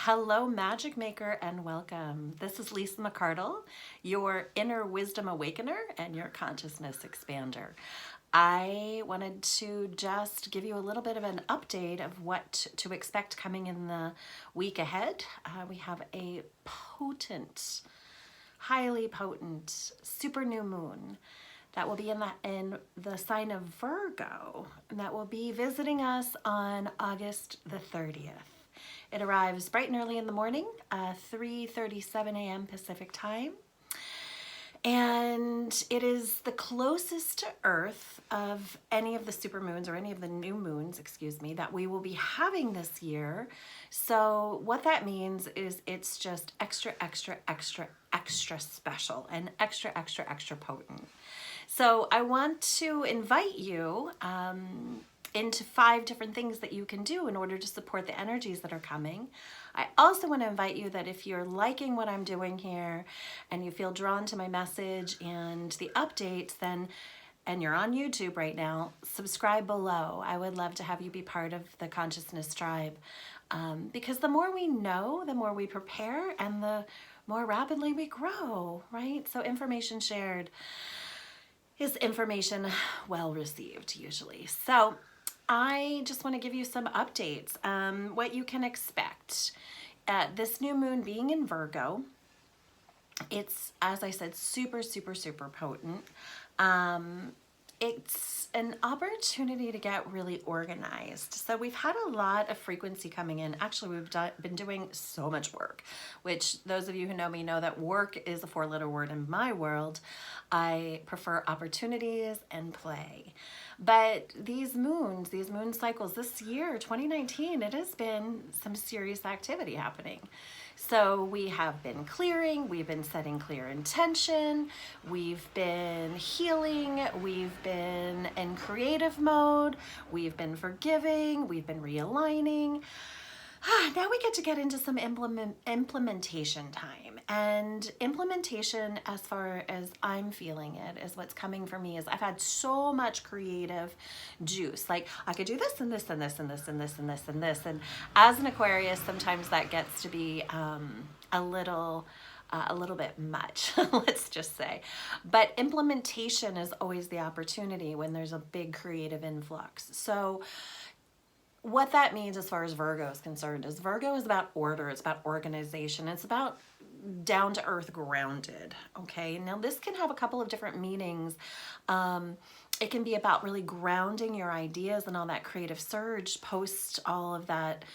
Hello, Magic Maker, and welcome. This is Lisa McCardle, your inner wisdom awakener and your consciousness expander. I wanted to just give you a little bit of an update of what to expect coming in the week ahead. We have a potent, highly potent super new moon that will be in the sign of Virgo, and that will be visiting us on August the 30th. It arrives bright and early in the morning, 3:37 a.m. Pacific time. And it is the closest to Earth of any of the supermoons, or any of the new moons, excuse me, that we will be having this year. So what that means is it's just extra, extra, extra, extra special and extra, extra, extra potent. So I want to invite you into 5 different things that you can do in order to support the energies that are coming. I also want to invite you that if you're liking what I'm doing here and you feel drawn to my message and the updates, then, and you're on YouTube right now, subscribe below. I would love to have you be part of the consciousness tribe, because the more we know, the more we prepare, and the more rapidly we grow, right? So information shared is information well received usually. So I just want to give you some updates, what you can expect. This new moon being in Virgo, it's, as I said, super, super, super potent. It's an opportunity to get really organized. So we've had a lot of frequency coming in. Actually, we've been doing so much work, which those of you who know me know that work is a 4-letter word in my world. I prefer opportunities and play. But these moon cycles this year, 2019, it has been some serious activity happening. So we have been clearing, we've been setting clear intention, we've been healing, we've been in creative mode, we've been forgiving, we've been realigning. Now we get into some implementation time. And implementation, as far as I'm feeling it, is what's coming for me. Is I've had so much creative juice. Like, I could do this and this and this and this and this and this and this. And as an Aquarius, sometimes that gets to be a little bit much, let's just say. But implementation is always the opportunity when there's a big creative influx. So what that means as far as Virgo is concerned is Virgo is about order, it's about organization, it's about down to earth, grounded. Okay, now this can have a couple of different meanings. It can be about really grounding your ideas and all that creative surge post all of that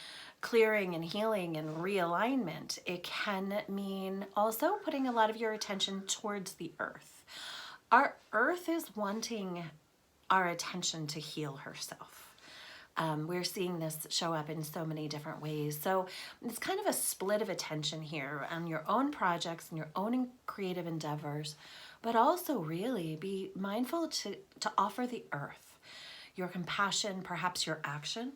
clearing and healing and realignment. It can mean also putting a lot of your attention towards the earth. Our earth is wanting our attention to heal herself. We're seeing this show up in so many different ways. So it's kind of a split of attention here on your own projects and your own creative endeavors, but also really be mindful to offer the earth your compassion, perhaps your action,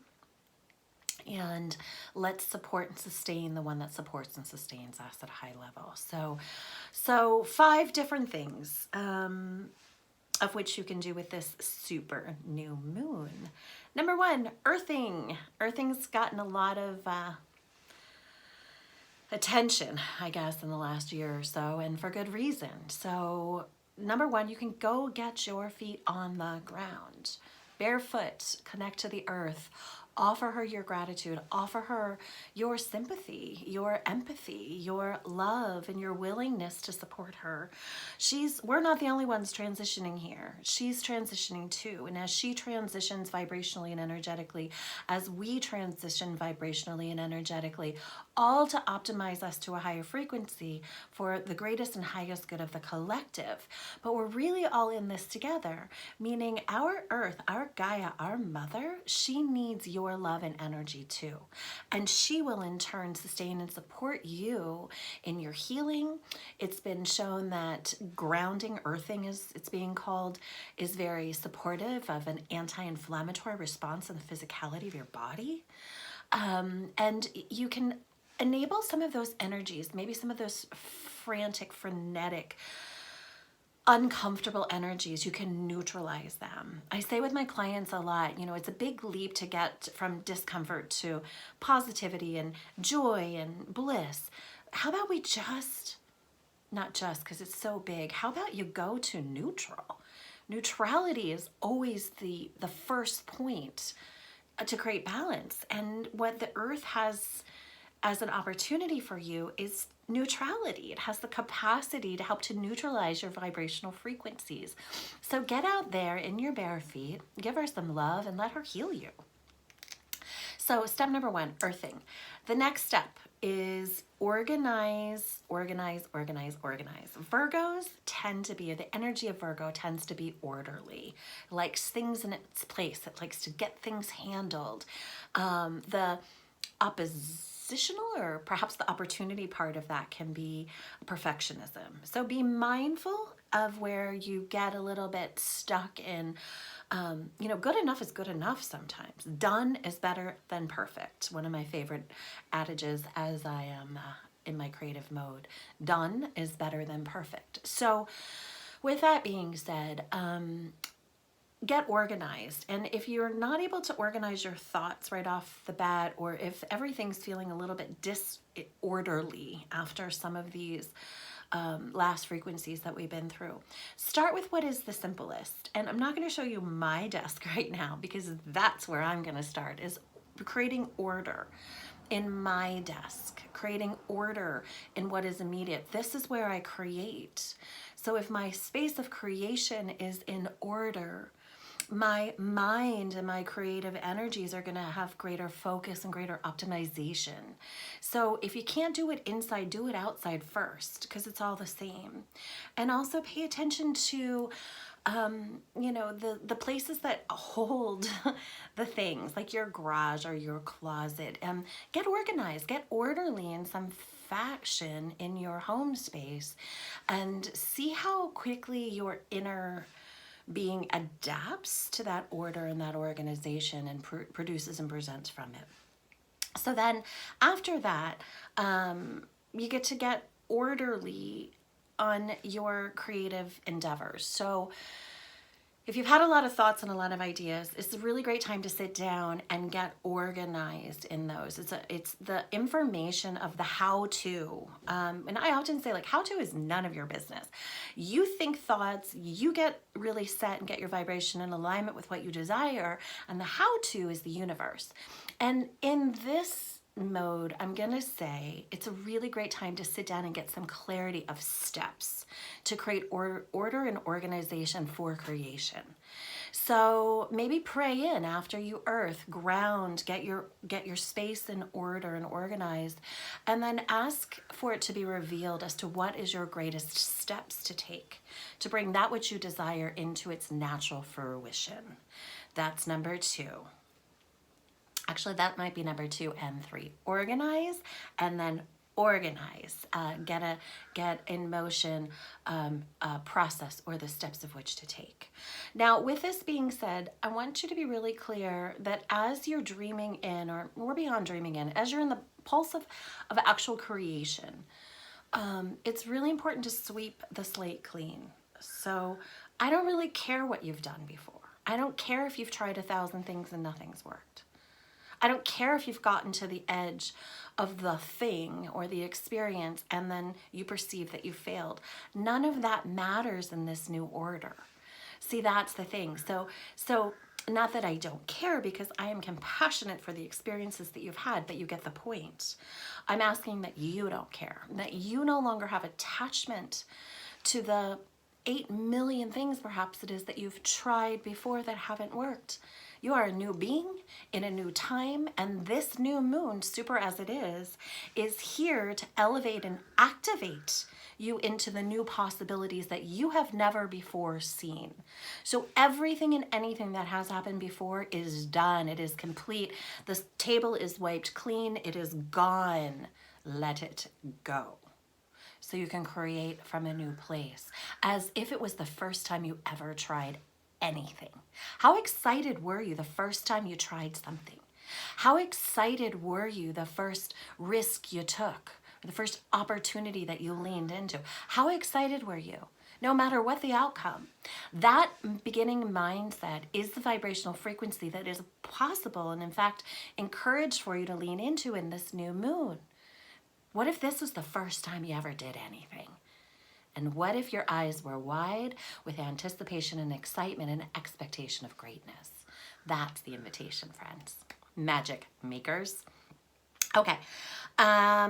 and let's support and sustain the one that supports and sustains us at a high level. So 5 different things of which you can do with this super new moon. Number 1, earthing. Earthing's gotten a lot of attention, I guess, in the last year or so, and for good reason. So number 1, you can go get your feet on the ground, barefoot, connect to the earth. Offer her your gratitude, offer her your sympathy, your empathy, your love, and your willingness to support her. We're not the only ones transitioning here. She's transitioning too. And as she transitions vibrationally and energetically, as we transition vibrationally and energetically, all to optimize us to a higher frequency for the greatest and highest good of the collective. But we're really all in this together, meaning our earth, our Gaia, our mother, she needs your love and energy too. And she will in turn sustain and support you in your healing. It's been shown that grounding, earthing as it's being called, is very supportive of an anti-inflammatory response in the physicality of your body. And you can enable some of those energies, maybe some of those frantic, frenetic uncomfortable energies, you can neutralize them. I say with my clients a lot, it's a big leap to get from discomfort to positivity and joy and bliss. How about we not just because it's so big, how about you go to neutral? Neutrality is always the first point to create balance. And what the earth has as an opportunity for you is neutrality. It has the capacity to help to neutralize your vibrational frequencies. So get out there in your bare feet, give her some love, and let her heal you. So step number 1, earthing. The next step is organize, organize, organize, organize. Virgos tend to be, the energy of Virgo tends to be orderly, likes things in its place. It likes to get things handled. The oppositional or perhaps the opportunity part of that can be perfectionism. So be mindful of where you get a little bit stuck in, good enough is good enough sometimes. Done is better than perfect. One of my favorite adages as I am in my creative mode. Done is better than perfect. So with that being said, get organized. And if you're not able to organize your thoughts right off the bat, or if everything's feeling a little bit disorderly after some of these last frequencies that we've been through, start with what is the simplest. And I'm not going to show you my desk right now because that's where I'm going to start, is creating order in my desk, creating order in what is immediate. This is where I create. So if my space of creation is in order, my mind and my creative energies are going to have greater focus and greater optimization. So if you can't do it inside, do it outside first, because it's all the same. And also pay attention to the places that hold the things, like your garage or your closet. Get organized, get orderly in some fashion in your home space, and see how quickly your inner being adapts to that order and that organization and produces and presents from it. So then after that, you get to get orderly on your creative endeavors. So if you've had a lot of thoughts and a lot of ideas, it's a really great time to sit down and get organized in those. It's the information of the how-to. And I often say, how-to is none of your business. You think thoughts, you get really set and get your vibration in alignment with what you desire, and the how-to is the universe. And in this mode, I'm gonna say it's a really great time to sit down and get some clarity of steps to create order and organization for creation. So maybe pray in after you earth, ground, get your space in order and organized, and then ask for it to be revealed as to what is your greatest steps to take to bring that which you desire into its natural fruition. That's number 2. Actually, that might be number 2 and 3. Organize and then organize. Get in motion a process or the steps of which to take. Now, with this being said, I want you to be really clear that as you're dreaming in, or we're beyond dreaming in, as you're in the pulse of actual creation, it's really important to sweep the slate clean. So I don't really care what you've done before. I don't care if you've tried 1,000 things and nothing's worked. I don't care if you've gotten to the edge of the thing or the experience and then you perceive that you failed. None of that matters in this new order. See, that's the thing. So not that I don't care, because I am compassionate for the experiences that you've had, but you get the point. I'm asking that you don't care, that you no longer have attachment to the 8 million things perhaps it is that you've tried before that haven't worked. You are a new being in a new time, and this new moon, super as it is here to elevate and activate you into the new possibilities that you have never before seen. So everything and anything that has happened before is done. It is complete. The table is wiped clean. It is gone. Let it go. So you can create from a new place, as if it was the first time you ever tried anything. How excited were you the first time you tried something? How excited were you the first risk you took, or the first opportunity that you leaned into? How excited were you? no matter what the outcome. That beginning mindset is the vibrational frequency that is possible and, in fact, encouraged for you to lean into in this new moon. What if this was the first time you ever did anything? And what if your eyes were wide with anticipation and excitement and expectation of greatness? That's the invitation, friends. Magic makers. Okay. Oh,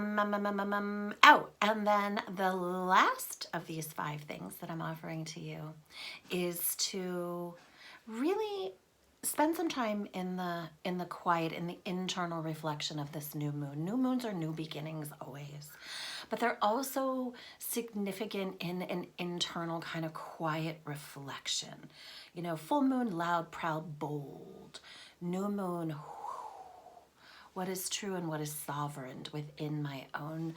and then the last of these 5 things that I'm offering to you is to really spend some time in the quiet, in the internal reflection of this new moon. New moons are new beginnings always, but they're also significant in an internal kind of quiet reflection. You know, full moon, loud, proud, bold. New moon, what is true and what is sovereign within my own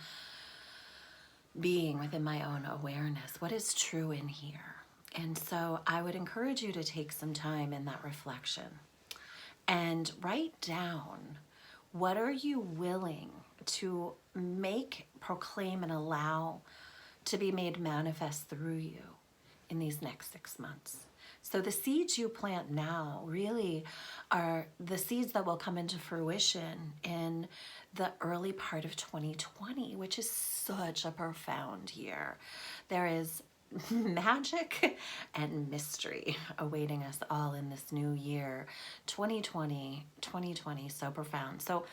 being, within my own awareness. What is true in here? And so I would encourage you to take some time in that reflection and write down, what are you willing to make, proclaim, and allow to be made manifest through you in these next 6 months? So the seeds you plant now really are the seeds that will come into fruition in the early part of 2020, which is such a profound year. There is magic and mystery awaiting us all in this new year. 2020, so profound. So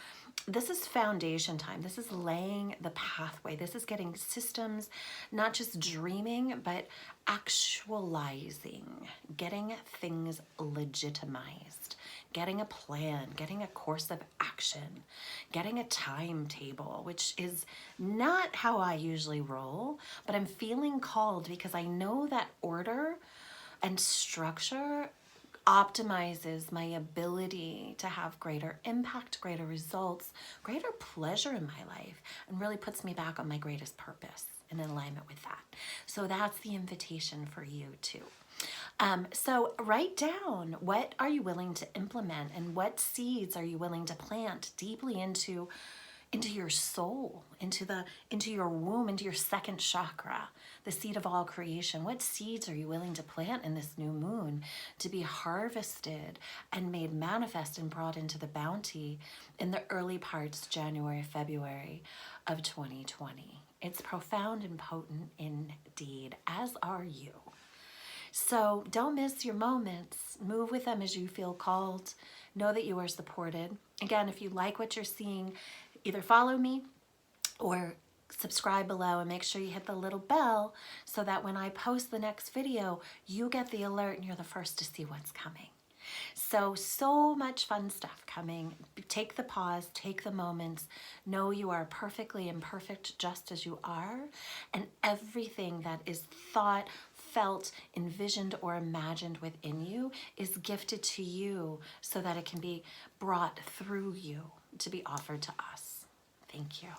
this is foundation time. This is laying the pathway. This is getting systems, not just dreaming, but actualizing, getting things legitimized, getting a plan, getting a course of action, getting a timetable, which is not how I usually roll, but I'm feeling called because I know that order and structure optimizes my ability to have greater impact, greater results, greater pleasure in my life, and really puts me back on my greatest purpose in alignment with that. So that's the invitation for you too. So write down, what are you willing to implement and what seeds are you willing to plant deeply into your soul, into your womb, into your second chakra, the seed of all creation. What seeds are you willing to plant in this new moon to be harvested and made manifest and brought into the bounty in the early parts, January, February of 2020? It's profound and potent indeed, as are you. So don't miss your moments. Move with them as you feel called. Know that you are supported. Again, if you like what you're seeing, either follow me or subscribe below, and make sure you hit the little bell so that when I post the next video, you get the alert and you're the first to see what's coming. So much fun stuff coming. Take the pause, take the moments. Know you are perfectly imperfect just as you are, and everything that is thought, felt, envisioned, or imagined within you is gifted to you so that it can be brought through you to be offered to us. Thank you.